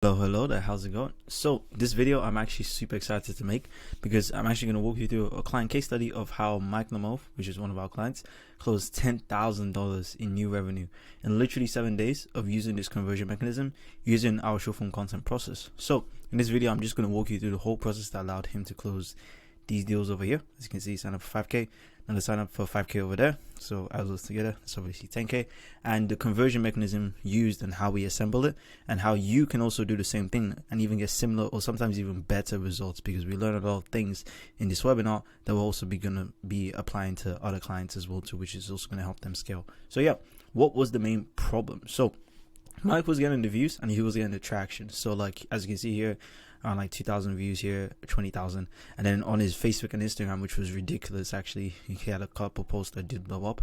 Hello there, how's it going? So this video I'm actually super excited to make because I'm actually going to walk you through a client case study of how Mike Lamov, which is one of our clients, closed $10,000 in new revenue in literally 7 days of using this conversion mechanism using our short form content process. So in this video I'm just going to walk you through the whole process that allowed him to close these deals over here. As you can see, sign up for 5k, and the sign up for 5k over there. So add those together, it's obviously 10k, and the conversion mechanism used and how we assemble it, and how you can also do the same thing and even get similar or sometimes even better results, because we learn a lot of things in this webinar that we're also gonna be applying to other clients as well too, which is also going to help them scale. So yeah, what was the main problem? So Mike was getting the views and he was getting the traction. So like as you can see here, around like 2,000 views here, 20,000, and then on his Facebook and Instagram, which was ridiculous actually, he had a couple posts that did blow up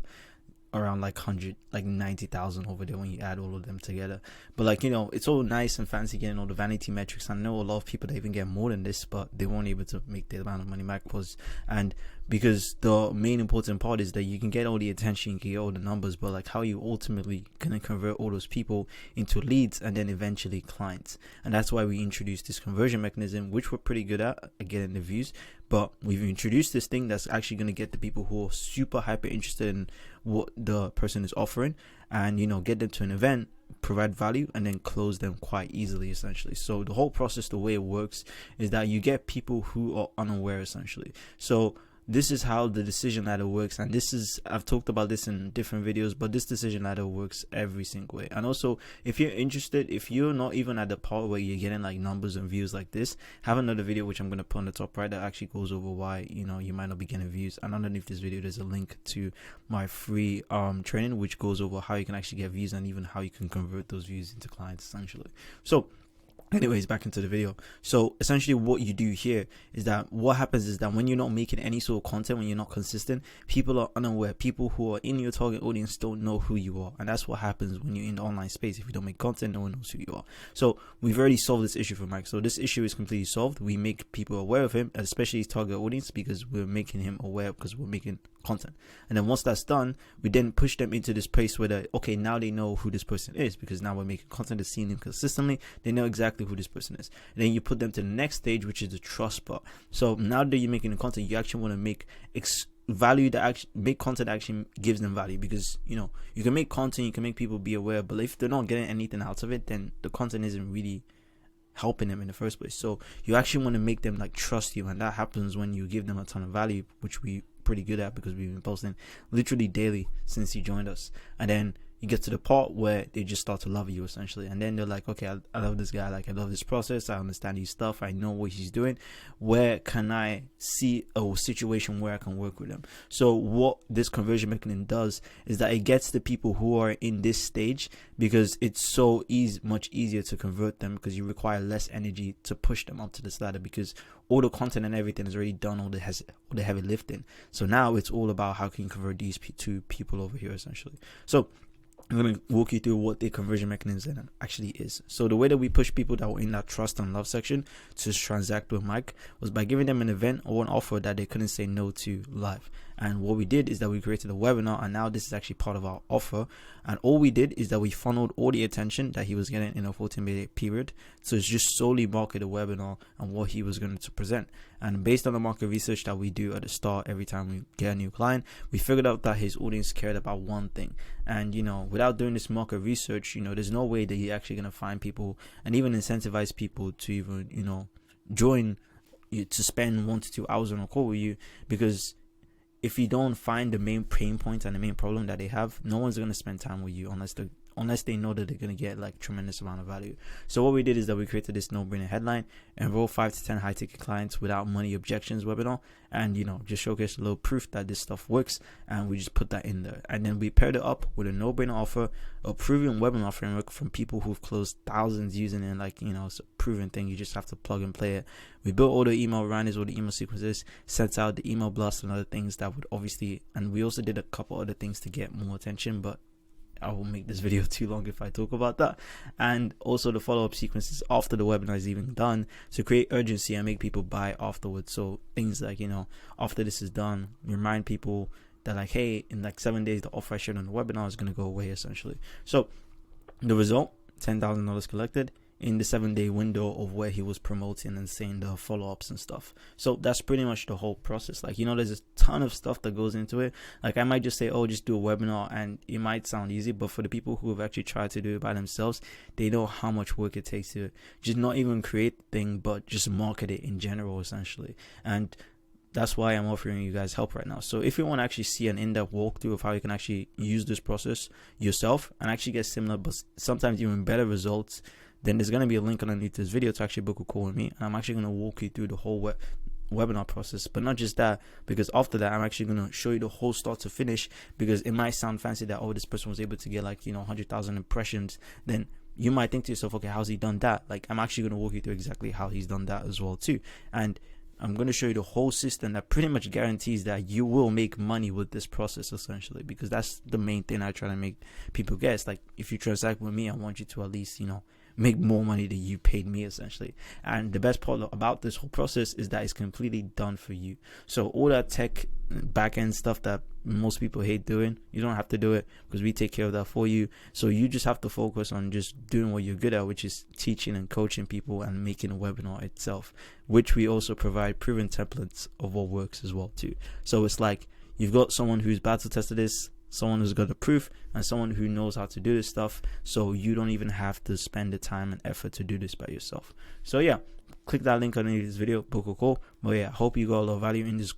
around like 90,000 over there when you add all of them together. But like, you know, it's all nice and fancy getting all the vanity metrics. I know a lot of people that even get more than this, but they weren't able to make the amount of money Mike was. And because the main important part is that you can get all the attention, you can get all the numbers, but like how you ultimately gonna convert all those people into leads and then eventually clients. And that's why we introduced this conversion mechanism, which we're pretty good at getting the views. But we've introduced this thing that's actually going to get the people who are super hyper interested in what the person is offering, and, you know, get them to an event, provide value, and then close them quite easily essentially. So the whole process, the way it works is that you get people who are unaware essentially. So this is how the decision ladder works, and this is, I've talked about this in different videos, but this decision ladder works every single way. And also, if you're interested, if you're not even at the part where you're getting like numbers and views like this, have another video which I'm going to put on the top right that actually goes over why, you know, you might not be getting views. And underneath this video there's a link to my free training which goes over how you can actually get views and even how you can convert those views into clients essentially. So anyways, back into the video. So essentially what you do here is that what happens is that when you're not making any sort of content, when you're not consistent, people are unaware. People who are in your target audience don't know who you are, and that's what happens when you're in the online space. If you don't make content, no one knows who you are. So we've already solved this issue for Mike. So this issue is completely solved. We make people aware of him, especially his target audience, because we're making him aware because we're making content. And then once that's done, we then push them into this place where okay, now they know who this person is, because now we're making content, they're seeing him consistently, they know exactly who this person is. And then you put them to the next stage, which is the trust part. So now that you're making the content, you actually want to make value that actually make content actually gives them value, because, you know, you can make content, you can make people be aware, but if they're not getting anything out of it, then the content isn't really helping them in the first place. So you actually want to make them like trust you, and that happens when you give them a ton of value, which we pretty good at because we've been posting literally daily since he joined us. And then you get to the part where they just start to love you essentially, and then they're like, okay, I love this guy, like I love this process, I understand his stuff, I know what he's doing, where can I see a situation where I can work with him? So what this conversion mechanism does is that it gets the people who are in this stage, because it's so much easier to convert them, because you require less energy to push them up to this ladder, because all the content and everything is already done, all the heavy lifting. So now it's all about how can you convert these two people over here essentially. So I'm going to walk you through what the conversion mechanism actually is. So the way that we push people that were in that trust and love section to transact with Mike was by giving them an event or an offer that they couldn't say no to live. And what we did is that we created a webinar, and now this is actually part of our offer. And all we did is that we funneled all the attention that he was getting in a 14-minute period. So it's just solely market the webinar and what he was going to present. And based on the market research that we do at the start every time we get a new client, we figured out that his audience cared about one thing. And, you know, without doing this market research, you know, there's no way that you're actually going to find people and even incentivize people to even, you know, join you, to spend 1 to 2 hours on a call with you, because if you don't find the main pain points and the main problem that they have, no one's going to spend time with you unless they know that they're going to get like tremendous amount of value. So what we did is that we created this no-brainer headline, enroll 5 to 10 high-ticket clients without money objections webinar, and, you know, just showcase a little proof that this stuff works, and we just put that in there. And then we paired it up with a no-brainer offer, a proven webinar framework from people who've closed thousands using it. Like, you know, it's a proven thing, you just have to plug and play it. We built all the email reminders, all the email sequences, sent out the email blasts and other things that would obviously, and we also did a couple other things to get more attention, but I will make this video too long if I talk about that. And also the follow-up sequences after the webinar is even done to create urgency and make people buy afterwards. So things like, you know, after this is done, remind people that like, hey, in like 7 days the offer I shared on the webinar is going to go away essentially. So the result, $10,000 collected in the 7-day window of where he was promoting and saying the follow-ups and stuff. So that's pretty much the whole process. Like, there's a ton of stuff that goes into it. Like, I might just say, oh, just do a webinar, and it might sound easy, but for the people who have actually tried to do it by themselves, they know how much work it takes to just not even create the thing, but just market it in general, essentially. And that's why I'm offering you guys help right now. So if you want to actually see an in-depth walkthrough of how you can actually use this process yourself and actually get similar, but sometimes even better results, then there's going to be a link underneath this video to actually book a call with me. And I'm actually going to walk you through the whole webinar process. But not just that, because after that, I'm actually going to show you the whole start to finish, because it might sound fancy that, oh, this person was able to get 100,000 impressions. Then you might think to yourself, okay, how's he done that? Like, I'm actually going to walk you through exactly how he's done that as well too. And I'm going to show you the whole system that pretty much guarantees that you will make money with this process, essentially, because that's the main thing I try to make people get. It's like, if you transact with me, I want you to at least, make more money than you paid me, essentially. And the best part about this whole process is that it's completely done for you. So all that tech back-end stuff that most people hate doing, you don't have to do it, because we take care of that for you. So you just have to focus on just doing what you're good at, which is teaching and coaching people and making a webinar itself, which we also provide proven templates of what works as well too. So it's like, you've got someone who's battle tested this, someone who's got the proof, and someone who knows how to do this stuff, so you don't even have to spend the time and effort to do this by yourself. So yeah, click that link underneath this video, book a call. But yeah, I hope you got a lot of value in this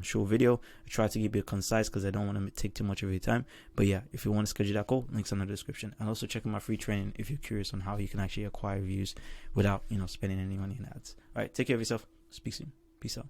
short video. I try to keep it concise because I don't want to take too much of your time. But yeah, if you want to schedule that call, links in the description. And also check out my free training if you're curious on how you can actually acquire views without spending any money in ads. All right, take care of yourself. Speak soon. Peace out.